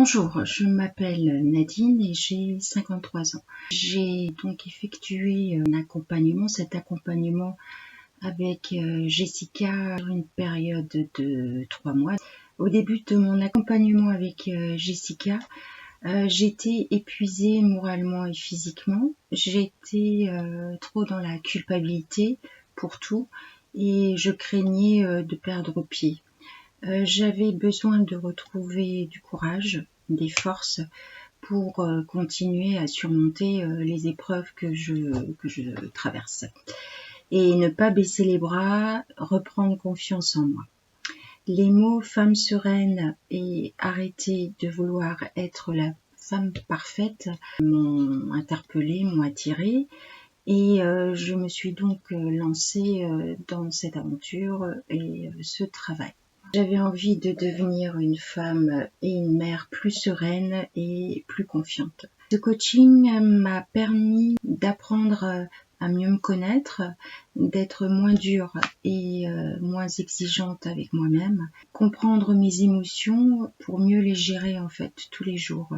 Bonjour, je m'appelle Nadine et j'ai 53 ans. J'ai donc effectué cet accompagnement avec Jessica sur une période de 3 mois. Au début de mon accompagnement avec Jessica, j'étais épuisée moralement et physiquement. J'étais trop dans la culpabilité pour tout et je craignais de perdre pied. J'avais besoin de retrouver du courage, des forces pour continuer à surmonter les épreuves que je traverse. Et ne pas baisser les bras, reprendre confiance en moi. Les mots femme sereine et arrêter de vouloir être la femme parfaite m'ont interpellée, m'ont attirée. Et je me suis donc lancée dans cette aventure et ce travail. J'avais envie de devenir une femme et une mère plus sereine et plus confiante. Ce coaching m'a permis d'apprendre à mieux me connaître, d'être moins dure et moins exigeante avec moi-même, comprendre mes émotions pour mieux les gérer en fait tous les jours.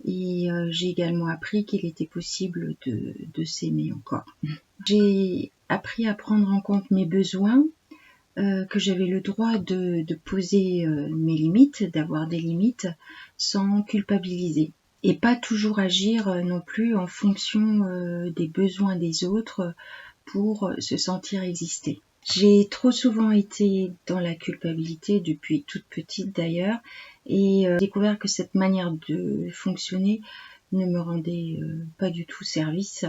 Et j'ai également appris qu'il était possible de s'aimer encore. J'ai appris à prendre en compte mes besoins, que j'avais le droit de poser mes limites, d'avoir des limites sans culpabiliser. Et pas toujours agir non plus en fonction des besoins des autres pour se sentir exister. J'ai trop souvent été dans la culpabilité depuis toute petite d'ailleurs et découvert que cette manière de fonctionner ne me rendait pas du tout service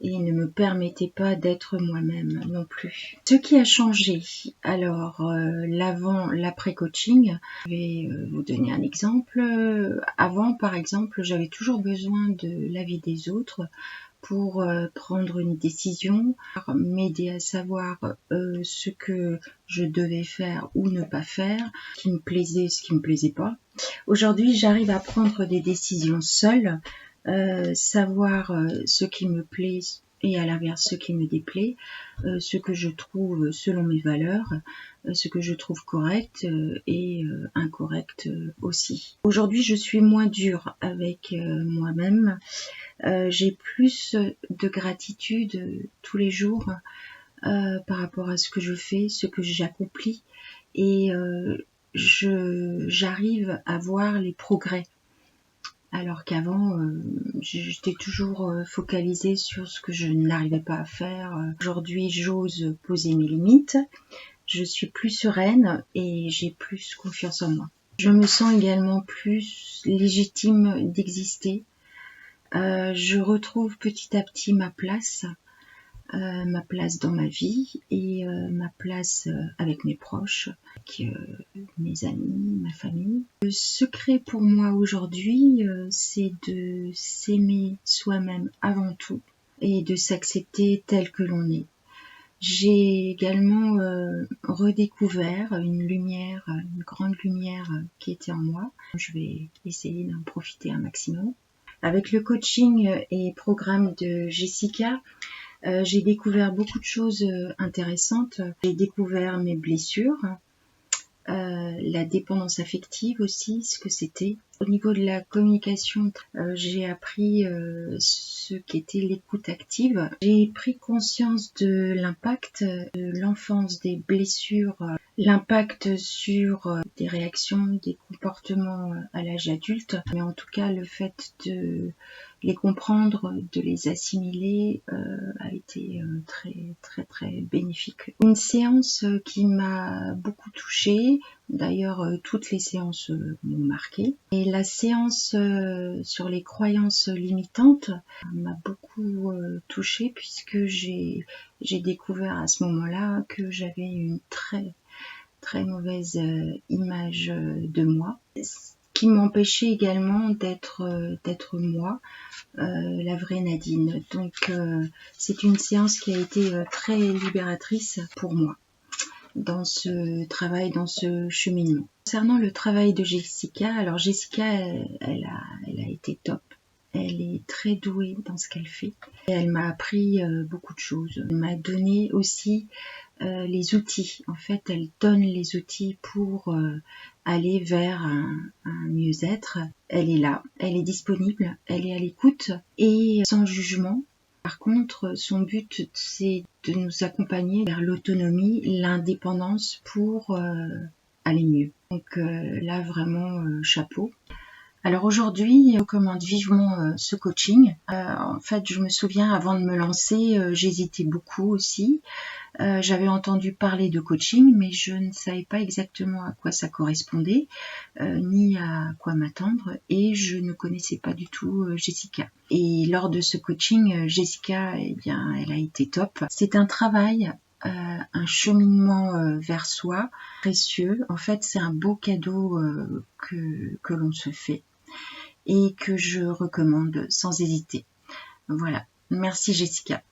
et ne me permettait pas d'être moi-même non plus. Ce qui a changé, alors l'avant, l'après-coaching, je vais vous donner un exemple. Avant, par exemple, j'avais toujours besoin de l'avis des autres pour prendre une décision, m'aider à savoir ce que je devais faire ou ne pas faire, ce qui me plaisait, ce qui me plaisait pas. Aujourd'hui, j'arrive à prendre des décisions seule, savoir ce qui me plaît et à l'inverse ce qui me déplaît, ce que je trouve selon mes valeurs, ce que je trouve correct et incorrect aussi. Aujourd'hui, je suis moins dure avec moi-même. J'ai plus de gratitude tous les jours par rapport à ce que je fais, ce que j'accomplis et j'arrive à voir les progrès. Alors qu'avant, j'étais toujours focalisée sur ce que je n'arrivais pas à faire. Aujourd'hui, j'ose poser mes limites. Je suis plus sereine et j'ai plus confiance en moi. Je me sens également plus légitime d'exister. Je retrouve petit à petit ma place dans ma vie et ma place avec mes proches, avec mes amis, ma famille. Le secret pour moi aujourd'hui, c'est de s'aimer soi-même avant tout et de s'accepter tel que l'on est. J'ai également redécouvert une grande lumière qui était en moi. Je vais essayer d'en profiter un maximum. Avec le coaching et programme de Jessica, j'ai découvert beaucoup de choses intéressantes. J'ai découvert mes blessures, la dépendance affective aussi, ce que c'était. Au niveau de la communication, j'ai appris ce qu'était l'écoute active. J'ai pris conscience de l'impact de l'enfance, des blessures, l'impact sur des réactions, des comportements à l'âge adulte. Mais en tout cas, le fait de les comprendre, de les assimiler a été très bénéfique. Une séance qui m'a beaucoup touchée, d'ailleurs toutes les séances m'ont marquée. Et la séance sur les croyances limitantes m'a beaucoup touchée puisque j'ai découvert à ce moment-là que j'avais une très mauvaise image de moi, qui m'empêchait également d'être moi, la vraie Nadine. Donc c'est une séance qui a été très libératrice pour moi dans ce travail, dans ce cheminement. Concernant le travail de Jessica, alors Jessica, elle a été top. Elle est très douée dans ce qu'elle fait. Et elle m'a appris beaucoup de choses. Elle m'a donné aussi les outils. En fait, elle donne les outils pour aller vers un mieux-être, elle est là, elle est disponible, elle est à l'écoute et sans jugement. Par contre, son but, c'est de nous accompagner vers l'autonomie, l'indépendance pour aller mieux. Donc là, vraiment, chapeau. Alors aujourd'hui, je recommande vivement ce coaching. En fait, je me souviens, avant de me lancer, j'hésitais beaucoup aussi. J'avais entendu parler de coaching, mais je ne savais pas exactement à quoi ça correspondait, ni à quoi m'attendre, et je ne connaissais pas du tout Jessica. Et lors de ce coaching, Jessica, eh bien, elle a été top. C'est un travail, un cheminement vers soi précieux. En fait, c'est un beau cadeau que l'on se fait et que je recommande sans hésiter. Voilà. Merci Jessica.